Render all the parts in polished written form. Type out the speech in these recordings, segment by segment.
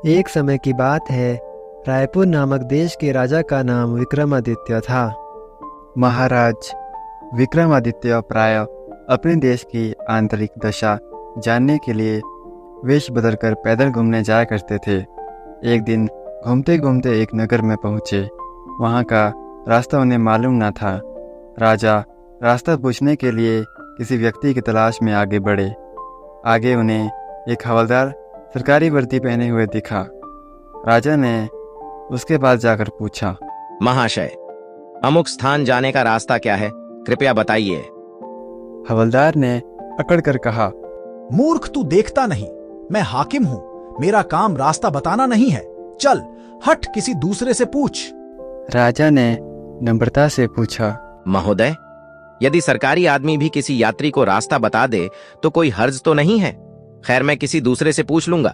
एक समय की बात है, रायपुर नामक देश के राजा का नाम विक्रमादित्य था। महाराज विक्रमादित्य प्राय अपने देश की आंतरिक दशा जानने के लिए वेश बदलकर पैदल घूमने जाया करते थे। एक दिन घूमते घूमते एक नगर में पहुँचे। वहाँ का रास्ता उन्हें मालूम न था। राजा रास्ता पूछने के लिए किसी व्यक्ति की तलाश में आगे बढ़े। आगे उन्हें एक हवलदार सरकारी वर्दी पहने हुए दिखा। राजा ने उसके पास जाकर पूछा, महाशय, अमुक स्थान जाने का रास्ता क्या है, कृपया बताइए। हवलदार ने अकड़ कर कहा, मूर्ख, तू देखता नहीं, मैं हाकिम हूं, मेरा काम रास्ता बताना नहीं है। चल हट, किसी दूसरे से पूछ। राजा ने नम्रता से पूछा, महोदय, यदि सरकारी आदमी भी किसी यात्री को रास्ता बता दे तो कोई हर्ज तो नहीं है। खैर, मैं किसी दूसरे से पूछ लूंगा,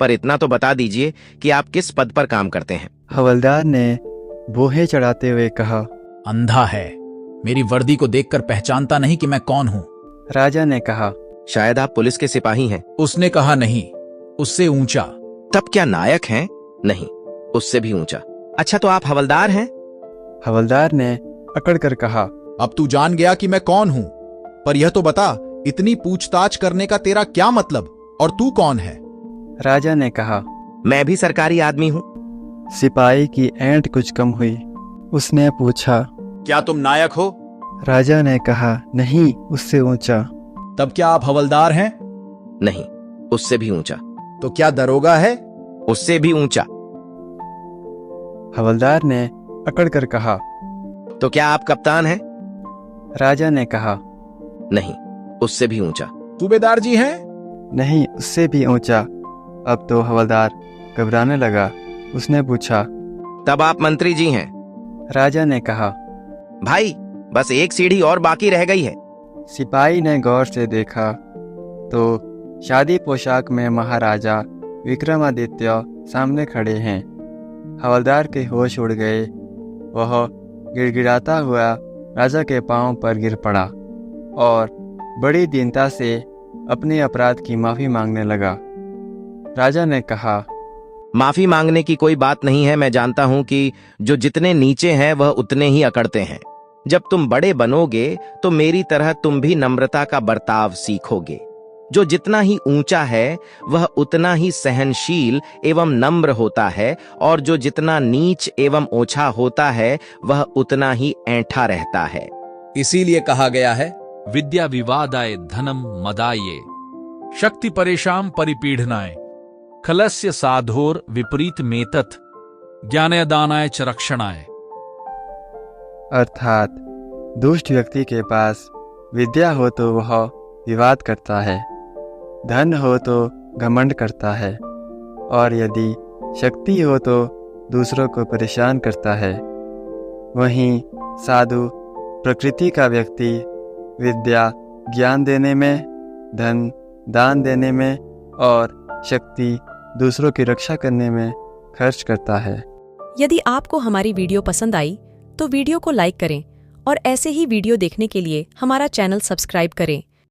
पर इतना तो बता दीजिए कि आप किस पद पर काम करते हैं। हवलदार ने बोहे चढ़ाते हुए कहा, अंधा है, मेरी वर्दी को देखकर पहचानता नहीं कि मैं कौन हूं। राजा ने कहा, शायद आप पुलिस के सिपाही हैं। उसने कहा, नहीं, उससे ऊंचा। तब क्या नायक हैं? नहीं, उससे भी ऊंचा। अच्छा, तो आप हवलदार हैं? हवलदार ने अकड़ कर कहा, अब तू जान गया कि मैं कौन हूं, पर यह तो बता, इतनी पूछताछ करने का तेरा क्या मतलब, और तू कौन है? राजा ने कहा, मैं भी सरकारी आदमी हूं। सिपाही की ऐंठ कुछ कम हुई। उसने पूछा, क्या तुम नायक हो? राजा ने कहा, नहीं, उससे ऊंचा। तब क्या आप हवलदार हैं? नहीं, उससे भी ऊंचा। तो क्या दरोगा है? उससे भी ऊंचा। हवलदार ने अकड़ कर कहा, तो क्या आप कप्तान हैं? राजा ने कहा, नहीं, उससे भी ऊंचा। सूबेदार जी हैं? नहीं, उससे भी ऊंचा। अब तो हवलदार घबराने लगा। उसने पूछा, तब आप मंत्री जी हैं? राजा ने कहा, भाई, बस एक सीढ़ी और बाकी रह गई है। सिपाही ने गौर से देखा तो शादी पोशाक में महाराजा विक्रमादित्य सामने खड़े हैं। हवलदार के होश उड़ गए। वह गिड़गिड़ाता हुआ राजा के पांव पर गिर पड़ा और बड़ी दीनता से अपने अपराध की माफी मांगने लगा। राजा ने कहा, माफी मांगने की कोई बात नहीं है। मैं जानता हूं कि जो जितने नीचे हैं वह उतने ही अकड़ते हैं। जब तुम बड़े बनोगे तो मेरी तरह तुम भी नम्रता का बर्ताव सीखोगे। जो जितना ही ऊंचा है वह उतना ही सहनशील एवं नम्र होता है, और जो जितना नीच एवं ओछा होता है वह उतना ही ऐंठा रहता है। इसीलिए कहा गया है, विद्या विवादाय धनम मदाये, शक्ति परेशान परिपीडनाय, खलस्य साधोर विपरीत मेतत, ज्ञानय दानाय च रक्षणाय। अर्थात दुष्ट व्यक्ति के पास विद्या हो तो वह विवाद करता है, धन हो तो घमंड करता है, और यदि शक्ति हो तो दूसरों को परेशान करता है। वहीं साधु प्रकृति का व्यक्ति विद्या ज्ञान देने में, धन दान देने में और शक्ति दूसरों की रक्षा करने में खर्च करता है। यदि आपको हमारी वीडियो पसंद आई तो वीडियो को लाइक करें और ऐसे ही वीडियो देखने के लिए हमारा चैनल सब्सक्राइब करें।